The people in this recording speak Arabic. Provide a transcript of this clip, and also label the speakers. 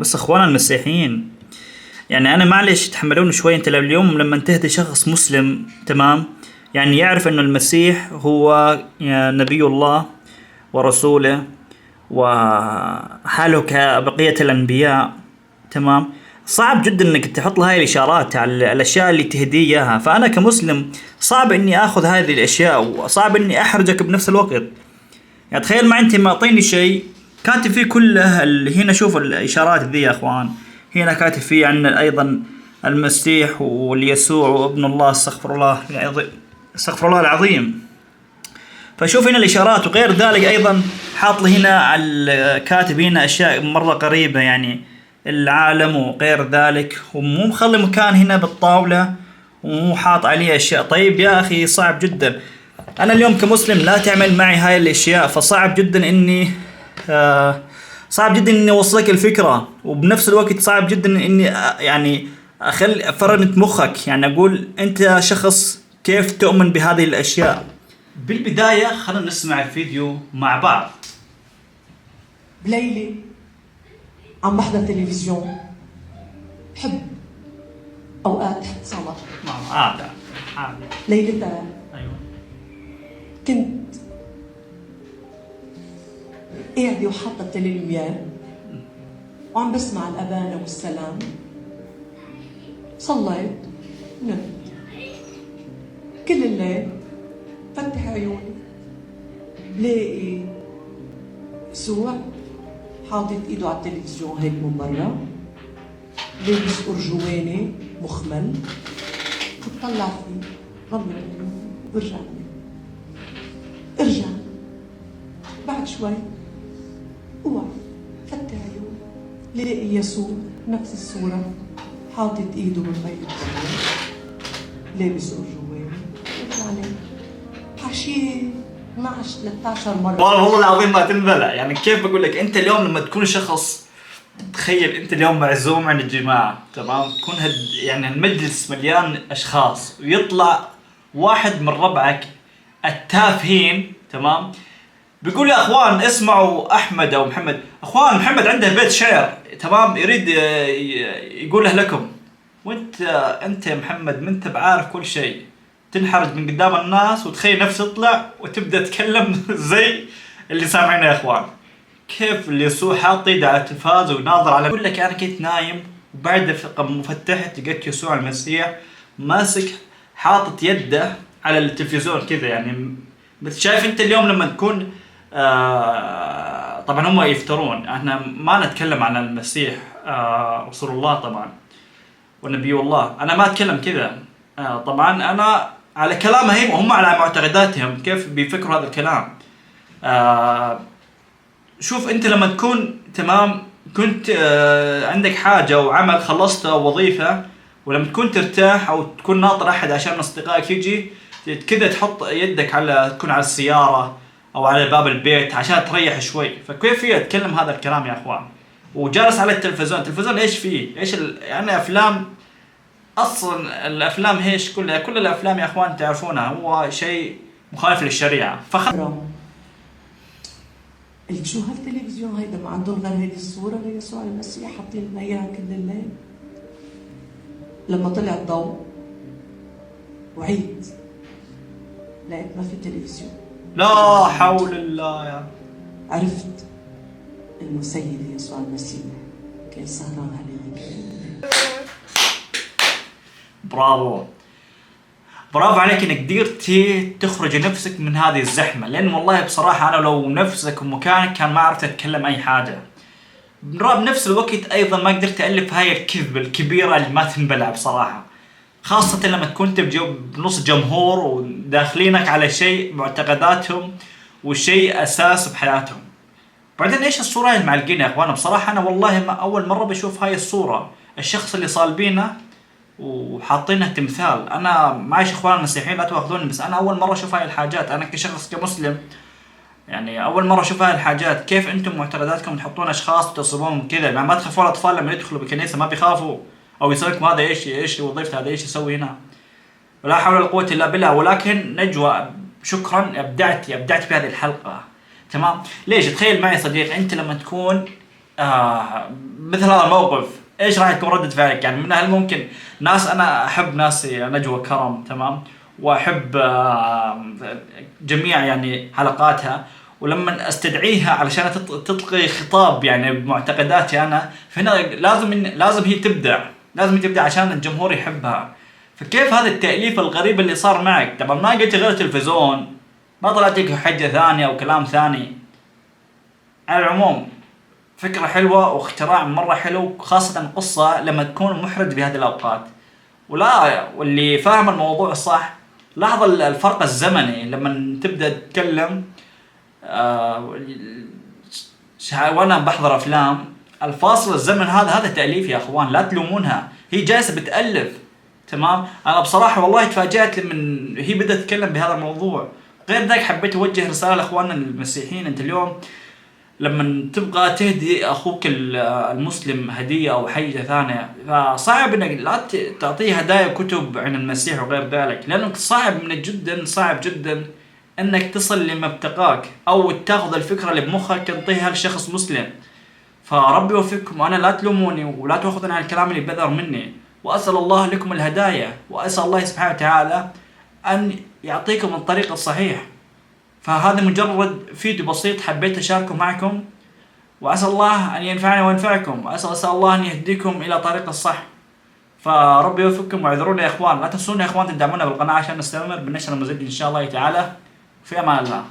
Speaker 1: بس اخوانا المسيحيين، يعني انا معلش تحملوني شوي. انت اليوم لما تهدي شخص مسلم، تمام، يعني يعرف انه المسيح هو نبي الله ورسوله وحاله كبقية الانبياء، تمام، صعب جدا انك تحط له هاي الاشارات على الاشياء اللي تهديه اياها. فانا كمسلم صعب اني اخذ هذه الاشياء وصعب اني احرجك بنفس الوقت. يعني تخيل ما انت معطيني شيء كاتب فيه كله هنا شوف الاشارات ذي يا اخوان. هنا كاتب فيه عن ايضا المسيح واليسوع وابن الله، استغفر الله العظيم، استغفر الله العظيم. فشوف هنا الاشارات، وغير ذلك ايضا حاط لي هنا على كاتب هنا اشياء مره غريبه، يعني العالم وغير ذلك، ومو مخلي مكان هنا بالطاوله ومو حاط عليه اشياء. طيب يا اخي صعب جدا. انا اليوم كمسلم لا تعمل معي هاي الاشياء، فصعب جدا اني آه صعب جدا اني اوصلك الفكره، وبنفس الوقت صعب جدا اني يعني اخلي افرنت مخك، يعني اقول انت شخص كيف تؤمن بهذه الاشياء. بالبدايه خلينا نسمع الفيديو مع بعض.
Speaker 2: بليلة عم بحضر تلفزيون، بحب أوقات حط صلاة.
Speaker 1: عادة عادة.
Speaker 2: ليلتها
Speaker 1: ايوه.
Speaker 2: كنت قاعدة وحاطة التلفزيون وعم بسمع الأذان والسلام. صليت، نمت. كل الليل فتح عيوني بلاقي يسوع حاطط ايده على التلفزيون هيك من برا، لابس ارجواني مخمل، بتطلع فيه، غمض عيوني برجع نام. ارجع بعد شوي اوعى فتح عيوني لاقي يسوع نفس الصورة حاطط ايده من غير الجوال، لابس ارجواني، برجع نام. حشيه 12 13 مرة.
Speaker 1: والله العظيم ما تنبلع. يعني كيف بقول لك، انت اليوم لما تكون شخص، تخيل انت اليوم معزوم عند الجماعه، تمام، تكون يعني المجلس مليان اشخاص ويطلع واحد من ربعك التافهين، تمام، بيقول يا اخوان اسمعوا احمد او محمد، اخوان محمد عنده بيت شعر، تمام، يريد يقوله لكم، وانت انت يا محمد ما انت بعارف كل شيء، تنحرج من قدام الناس وتخيل نفسك تطلع وتبدا تتكلم زي اللي سامعينه يا اخوان. كيف اللي يسوع حاط ايده على التلفاز وناظر على، اقول لك انا كنت نايم وبعد فتحت لقيت يسوع المسيح ماسك حاطط يده على التلفزيون كذا. يعني بس شايف انت اليوم لما تكون طبعا هم يفترون، احنا ما نتكلم عن المسيح رسول الله طبعا ونبي الله، انا ما اتكلم كذا. طبعا انا على كلامهم وهم على معتقداتهم كيف بيفكروا هذا الكلام. شوف انت لما تكون تمام، كنت عندك حاجة وعمل خلصته وظيفة، ولما تكون ترتاح او تكون ناطر احد عشان من اصدقائك يجي كذا، تحط يدك على، تكون على السيارة او على باب البيت عشان تريح شوي، فكيف فيه اتكلم هذا الكلام يا اخوان؟ وجالس على التلفزيون، التلفزيون ايش فيه؟ ايش يعني افلام، اصلا الافلام ايش كلها، كل الافلام يا اخوان تعرفونها هو شيء مخالف للشريعة.
Speaker 2: قلت شو هالتلفزيون هيدا، ما عندهم غير هيدي الصورة ليسوع المسيح حاطين لنا اياها كل الليل. لما طلع الضوء وعيد لقيت ما في تلفزيون.
Speaker 1: لا حول الله يا
Speaker 2: عرفت انه سيدي يسوع المسيح كان سهران علي.
Speaker 1: برافو، برافو عليك انك قدرتي تخرج نفسك من هذه الزحمه، لان والله بصراحه انا لو نفسك ومكانك كان ما عرفت اتكلم اي حاجه. بنفس الوقت ايضا ما قدرت الف هاي الكذبه الكبيره اللي ما تنبلع بصراحه، خاصه لما تكون انت بنص جمهور وداخلينك على شيء معتقداتهم وشيء اساس بحياتهم. بعدين ايش الصوره اللي معلقينها يا اخوانا؟ بصراحه انا والله ما اول مره بشوف هاي الصوره، الشخص اللي صالبينه وحاطينه تمثال. انا معيش اخوان مسيحيين لا تاخذوني، بس انا اول مره اشوف هاي الحاجات، انا كشخص كمسلم يعني اول مره اشوف هاي الحاجات. كيف انتم معتقداتكم تحطون اشخاص وتصبون كذا؟ يعني ما تخافون الاطفال لما يدخلوا بالكنيسه ما بيخافوا او يسوي لكم هذا ايش وظيفته، هذا ايش يسوي هنا؟ ولا حول ولا قوه الا بالله. ولكن نجوى شكرا، ابدعت بهذه الحلقه، تمام. ليش؟ تخيل معي صديق، انت لما تكون مثل هذا الموقف ايش راح تكون ردة فعلك؟ يعني من هل ممكن ناس، انا احب ناس نجوى كرم تمام، واحب جميع يعني حلقاتها، ولما استدعيها علشان تلقي خطاب يعني بمعتقداتي انا، فهنا لازم هي تبدع، لازم هي تبدع عشان الجمهور يحبها. فكيف هذا التأليف الغريب اللي صار معك؟ طبعا ما قلت غير تلفزيون، ما طلعت لك حجة ثانية او كلام ثاني. على العموم فكرة حلوة واختراع مرة حلو، خاصة قصة لما تكون محرج بهذه الأوقات. واللي فاهم الموضوع صح لاحظ الفرق الزمني لما تبدأ تتكلم. آه وانا بحضر افلام، الفاصل الزمن هذا تأليف يا اخوان، لا تلومونها، هي جالسة بتألف. تمام. انا بصراحة والله تفاجأت لما هي بدأت تتكلم بهذا الموضوع. غير ذلك حبيت اوجه رسالة لاخواننا المسيحيين، انت اليوم لما تبغى تهدي اخوك المسلم هديه او حاجه ثانيه، فصعب انك لا تعطيه هدايا كتب عن المسيح وغير ذلك، لانه صعب من جدا، صعب جدا انك تصل لمبتغاك او تاخذ الفكره اللي بمخك تعطيها لشخص مسلم. فربي يوفقكم، وانا لا تلوموني ولا تاخذون على الكلام اللي بذر مني، واسال الله لكم الهدايا، واسال الله سبحانه وتعالى ان يعطيكم الطريق الصحيح. فهذا مجرد فيديو بسيط حبيت أشاركه معكم، وأسأل الله أن ينفعني وينفعكم، وأسأل الله أن يهديكم إلى طريق الصح. فربي يوفقكم، واعذرونا يا إخوان، لا تنسونا يا إخوان تدعمونا بالقناة عشان نستمر بالنشر المزيد إن شاء الله تعالى. في أمان الله.